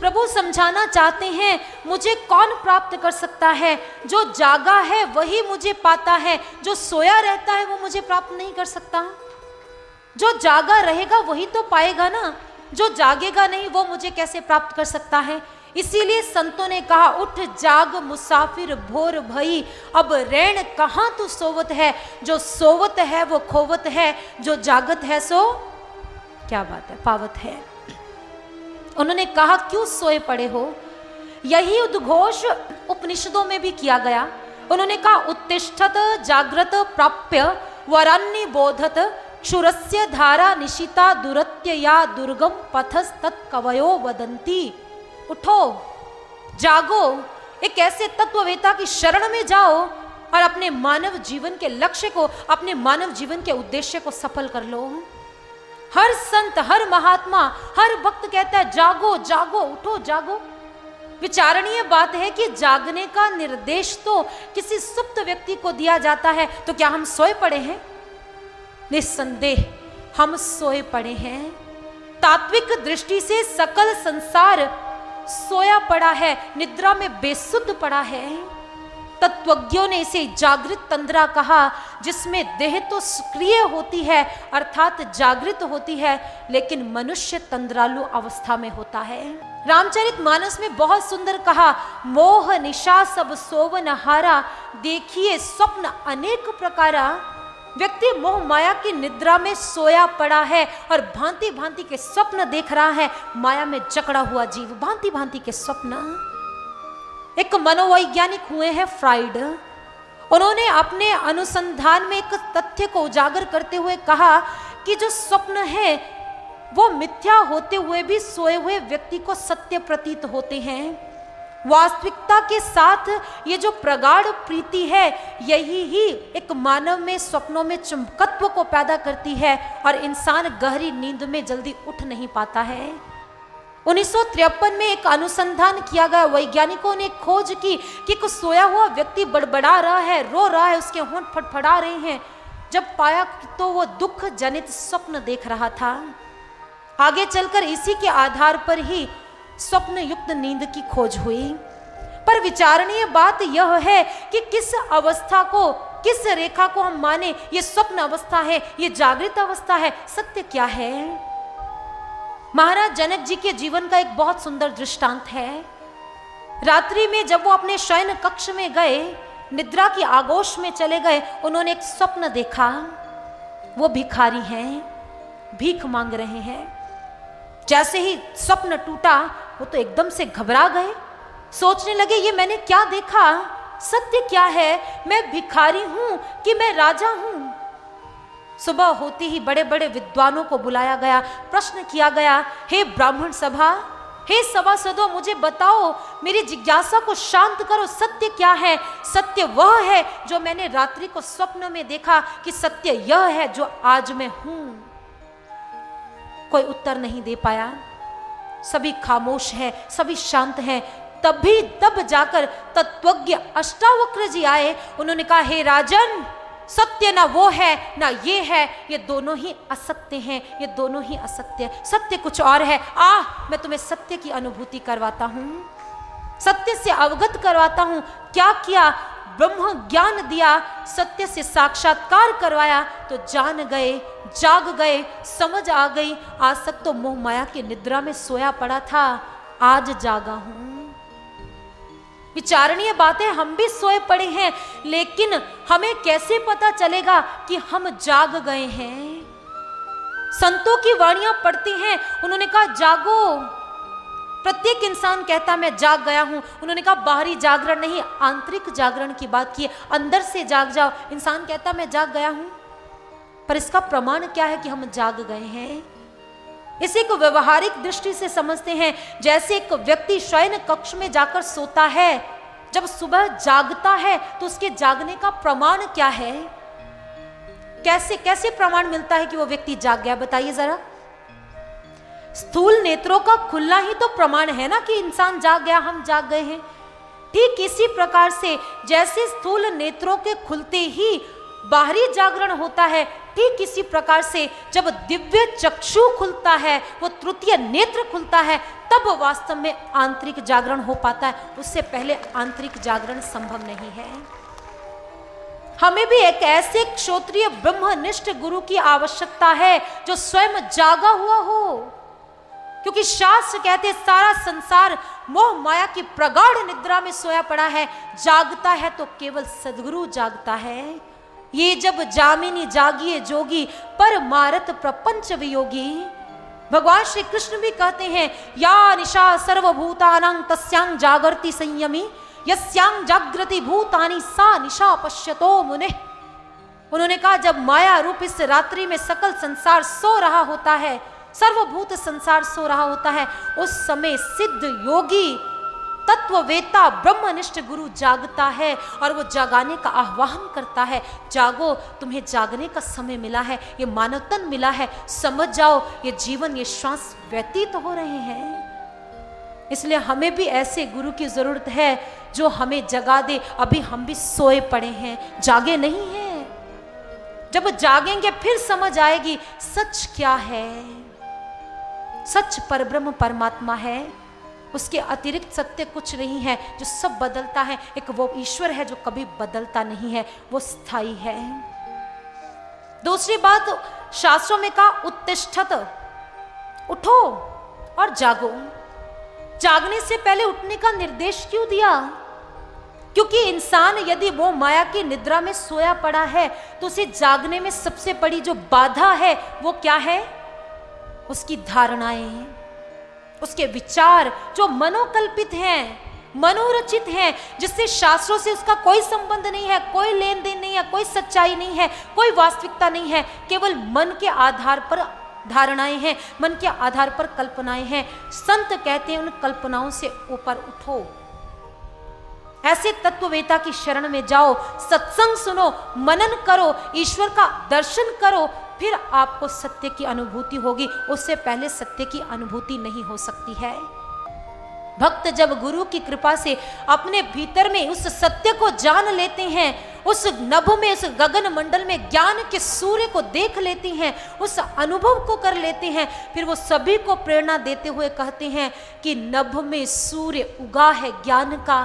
प्रभु समझाना चाहते हैं, मुझे कौन प्राप्त कर सकता है? जो जागा है वही मुझे पाता है, जो सोया रहता है वो मुझे प्राप्त नहीं कर सकता। जो जागा रहेगा वही तो पाएगा ना, जो जागेगा नहीं वो मुझे कैसे प्राप्त कर सकता है? इसीलिए संतों ने कहा, उठ जाग मुसाफिर भोर भई, अब रैन कहाँ तू सोवत है? जो सोवत है वो खोवत है, जो जागत है सो क्या बात है, पावत है। उन्होंने कहा, क्यों सोए पड़े हो? यही उद्घोष उपनिषदों में भी किया गया। उन्होंने कहा, उत्तिष्ठत जागृत प्राप्य वरान्नि बोधत क्षुरस्य धारा निशिता दुरत्य या दुर्गम पथस तत्कवयो वदंती। उठो, जागो, एक ऐसे तत्ववेता की शरण में जाओ और अपने मानव जीवन के लक्ष्य को, अपने मानव जीवन के उद्देश्य को सफल कर लो। हर संत, हर महात्मा, हर भक्त कहता है, जागो जागो, उठो जागो। विचारणीय बात है कि जागने का निर्देश तो किसी सुप्त व्यक्ति को दिया जाता है, तो क्या हम सोए पड़े हैं? निस्संदेह हम सोए पड़े हैं। तात्विक दृष्टि से सकल संसार सोया पड़ा है, निद्रा में बेसुध पड़ा है। तत्वज्ञों ने इसे जागृत तंद्रा कहा, जिसमें देह तो सक्रिय होती है अर्थात जागृत होती है, लेकिन मनुष्य तंद्रालु अवस्था में होता है। रामचरितमानस में बहुत सुंदर कहा, मोह निशा सब सोवन हारा, देखिए स्वप्न अनेक प्रकारा। व्यक्ति मोह माया की निद्रा में सोया पड़ा है और भांति भांति के स्वप्न देख रहा है। माया में जकड़ा हुआ जीव भांति भांति के स्वप्न। एक मनोवैज्ञानिक हुए हैं फ्राइड, उन्होंने अपने अनुसंधान में एक तथ्य को उजागर करते हुए कहा कि जो स्वप्न है वो मिथ्या होते हुए भी सोए हुए व्यक्ति को सत्य प्रतीत होते हैं। वास्तविकता के साथ ये जो प्रगाढ़ प्रीति है, यही ही एक मानव में स्वप्नों में चुंबकत्व को पैदा करती है और इंसान गहरी नींद में जल्दी उठ नहीं पाता है। 1953 में एक अनुसंधान किया गया, वैज्ञानिकों ने खोज की कि कुछ सोया हुआ व्यक्ति बड़बड़ा रहा है, रो रहा है, उसके होंठ फड़फड़ा रहे हैं। जब पाया तो वो दुख जनित स्वप्न देख रहा था। आगे चलकर इसी के आधार पर ही स्वप्न युक्त नींद की खोज हुई। पर विचारणीय बात यह है कि किस अवस्था को, किस रेखा को हम माने, ये स्वप्न अवस्था है, ये जागृत अवस्था है, सत्य क्या है? महाराज जनक जी के जीवन का एक बहुत सुंदर दृष्टांत है। रात्रि में जब वो अपने शयन कक्ष में गए, निद्रा की आगोश में चले गए, उन्होंने एक स्वप्न देखा। वो भिखारी हैं, भीख मांग रहे हैं। जैसे ही स्वप्न टूटा, वो तो एकदम से घबरा गए, सोचने लगे ये मैंने क्या देखा, सत्य क्या है, मैं भिखारी हूं कि मैं राजा हूं? सुबह होते ही बड़े बड़े विद्वानों को बुलाया गया, प्रश्न किया गया, हे ब्राह्मण सभा, हे सभासदों, मुझे बताओ, मेरी जिज्ञासा को शांत करो, सत्य क्या है? सत्य वह है जो मैंने रात्रि को स्वप्न में देखा कि सत्य यह है जो आज मैं हूं। कोई उत्तर नहीं दे पाया, सभी खामोश हैं, सभी शांत हैं। तब जाकर तत्वज्ञ अष्टावक्र जी आए। उन्होंने कहा, हे राजन, सत्य ना वो है ना ये है, ये दोनों ही असत्य हैं, ये दोनों ही असत्य। सत्य कुछ और है। मैं तुम्हें सत्य की अनुभूति करवाता हूं, सत्य से अवगत करवाता हूं। क्या किया? ब्रह्म ज्ञान दिया, सत्य से साक्षात्कार करवाया, तो जान गए, जाग गए, समझ आ गई। आज तक तो मोह माया की निद्रा में सोया पड़ा था, आज जागा हूं। विचारणीय बात है, हम भी सोए पड़े हैं, लेकिन हमें कैसे पता चलेगा कि हम जाग गए हैं? संतों की वाणियां पढ़ती हैं, उन्होंने कहा जागो। प्रत्येक इंसान कहता मैं जाग गया हूं। उन्होंने कहा बाहरी जागरण नहीं, आंतरिक जागरण की बात की, अंदर से जाग जाओ। इंसान कहता मैं जाग गया हूं, पर इसका प्रमाण क्या है कि हम जाग गए हैं? इसे को व्यवहारिक दृष्टि से समझते हैं। जैसे एक व्यक्ति शयन कक्ष में जाकर सोता है, जब सुबह जागता है तो उसके जागने का प्रमाण क्या है? कैसे कैसे प्रमाण मिलता है कि वो व्यक्ति जाग गया? बताइए जरा। स्थूल नेत्रों का खुलना ही तो प्रमाण है ना कि इंसान जाग गया, हम जाग गए हैं। ठीक इसी प्रकार से जैसे स्थूल नेत्रों के खुलते ही बाहरी जागरण होता है, ठीक इसी प्रकार से जब दिव्य चक्षु खुलता है, वो तृतीय नेत्र खुलता है, तब वास्तव में आंतरिक जागरण हो पाता है। उससे पहले आंतरिक जागरण संभव नहीं है। हमें भी एक ऐसे क्षत्रिय ब्रह्मनिष्ठ गुरु की आवश्यकता है जो स्वयं जागा हुआ हो, क्योंकि शास्त्र कहते सारा संसार मोह माया की प्रगाढ़ निद्रा में सोया पड़ा है, जागता है तो केवल सद्गुरु जागता है। ये जब जामिनी जागिए जोगी, पर मारत प्रपंच वियोगी। भगवान श्री कृष्ण भी कहते हैं, या निशा सर्वभूतानां तस्यां जागर्ति संयमी, यस्यां जागृति भूतानि सा निशा पश्यतो मुने। उन्होंने कहा, जब माया रूप इस रात्रि में सकल संसार सो रहा होता है, सर्वभूत संसार सो रहा होता है, उस समय सिद्ध योगी तत्ववेता ब्रह्मनिष्ठ गुरु जागता है और वो जगाने का आह्वान करता है। जागो, तुम्हें जागने का समय मिला है, ये मानवतन मिला है, समझ जाओ ये जीवन, ये श्वास व्यतीत हो रहे हैं। इसलिए हमें भी ऐसे गुरु की जरूरत है जो हमें जगा दे। अभी हम भी सोए पड़े हैं, जागे नहीं हैं। जब जागेंगे फिर समझ आएगी सच क्या है। सच परब्रह्म परमात्मा है, उसके अतिरिक्त सत्य कुछ नहीं है जो सब बदलता है। एक वो ईश्वर है जो कभी बदलता नहीं है, वो स्थायी है। दूसरी बात, शास्त्रों में कहा उत्तिष्ठत, उठो और जागो। जागने से पहले उठने का निर्देश क्यों दिया? क्योंकि इंसान यदि वो माया की निद्रा में सोया पड़ा है तो उसे जागने में सबसे बड़ी जो बाधा है वो क्या है? उसकी धारणाएं, उसके विचार जो मनोकल्पित हैं, मनोरचित हैं, जिससे शास्त्रों से उसका कोई संबंध नहीं है, कोई लेन देन नहीं है, कोई सच्चाई नहीं है, कोई वास्तविकता नहीं है। केवल मन के आधार पर धारणाएं हैं, मन के आधार पर कल्पनाएं हैं। संत कहते हैं उन कल्पनाओं से ऊपर उठो, ऐसे तत्ववेता की शरण में जाओ, सत्संग सुनो, मनन करो, ईश्वर का दर्शन करो, फिर आपको सत्य की अनुभूति होगी। उससे पहले सत्य की अनुभूति नहीं हो सकती है। भक्त जब गुरु की कृपा से अपने भीतर में उस सत्य को जान लेते हैं, उस नभ में, उस गगन मंडल में ज्ञान के सूर्य को देख लेते हैं, उस अनुभव को कर लेते हैं, फिर वो सभी को प्रेरणा देते हुए कहते हैं कि नभ में सूर्य उगा है ज्ञान का।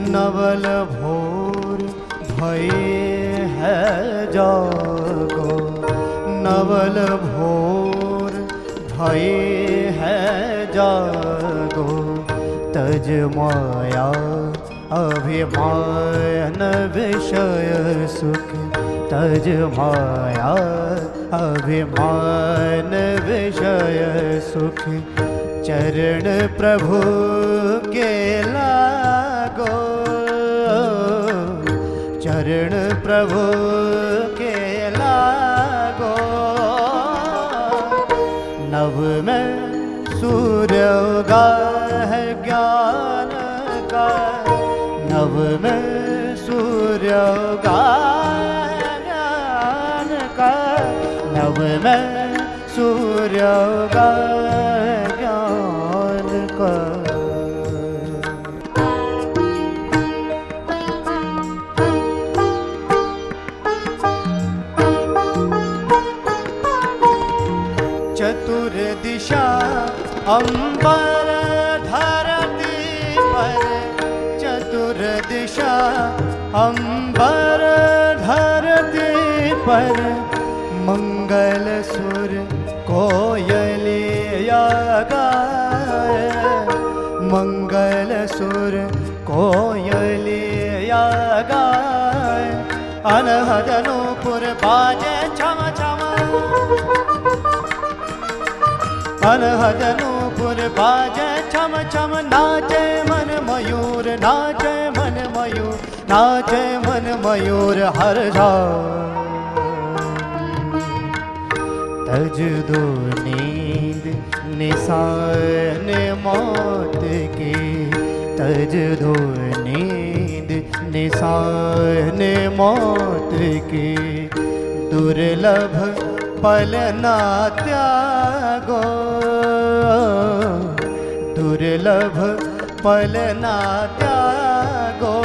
नवल भोर भये है जागो, नवल भोर भये है जागो, तज माया अभिमान विषय सुख, तज माया अभिमान विषय सुख, चरण प्रभु के लागो, चरण प्रभु के लागो, नभ में सूर्य उगा है ज्ञान का, नभ में सूर्य उगा है ज्ञान का, नभ में सूर्य उगा है ज्ञान का। चतुर दिशा अंबर धरती पर, चतुर दिशा अंबर धरती पर, मंगल सुर कोयलिया गाए, मंगल सुर कोयलिया गाए, अनहद नूपुर बाजे छम छम, अनहद नूपुर बाजे छम छम, नाचे मन मयूर, नाचे मन मयूर, नाचे मन मयूर हर तज दो नींद निशान मौत की, तज दो नींद निशान मौत की, दुर्लभ पल ना त्यागो, दुर्लभ पल ना त्यागो,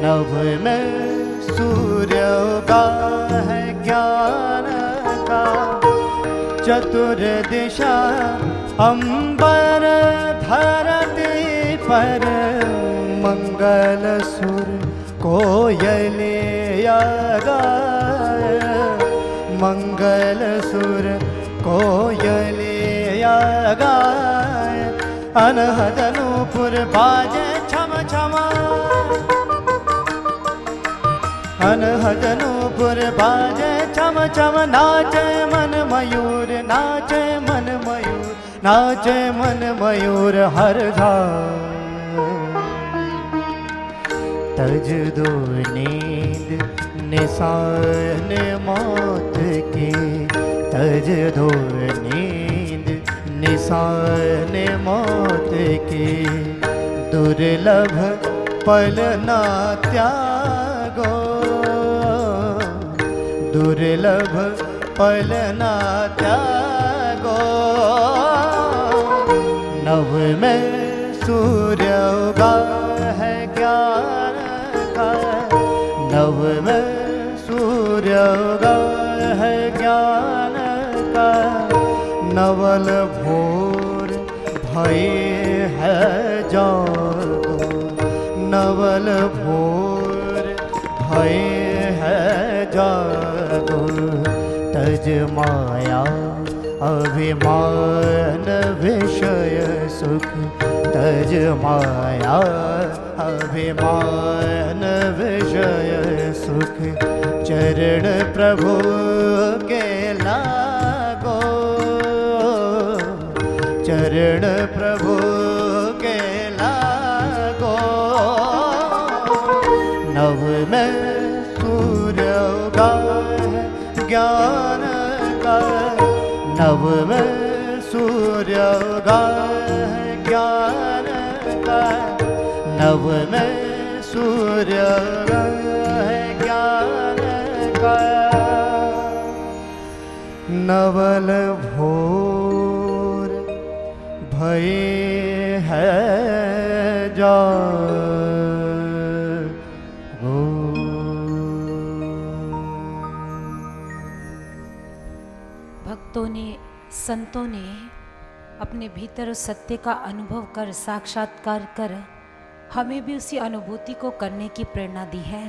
नभ में सूर्य उगा है ज्ञान का, चतुर दिशा अंबर धरती पर, मंगल सुर कोयलिया गाए, मंगल सुर कोयलिया गाए, अनहद नूपुर बाजे छम छम, अनहद नूपुर बाजे छम छम, नाचे मन मयूर, नाचे मन मयूर, नाचे मन मयूर हर तज दो नींद निशान मौत की, तज दो नींद निशान मौत की, दुर्लभ पल ना त्यागो, दुर्लभ पल ना त्यागो, नभ में सूर्य उगा है ज्ञान का, नभ में सूर्य उगा है ज्ञान का, नवल भोर भय है जागो, नवल भोर भय है जागो, तज माया अभिमान विषय सुख, तज माया अभिमान विषय सुख, चरण प्रभु के लागो, चरण प्रभु के लागो, नभ में सूर्य उगा है ज्ञान का, नभ में सूर्य उगा है ज्ञान का, नभ में सूर्य उगा है ज्ञान का, नवल भोर भय है जागो। भक्तों ने, संतों ने अपने भीतर उस सत्य का अनुभव कर, साक्षात्कार कर हमें भी उसी अनुभूति को करने की प्रेरणा दी है।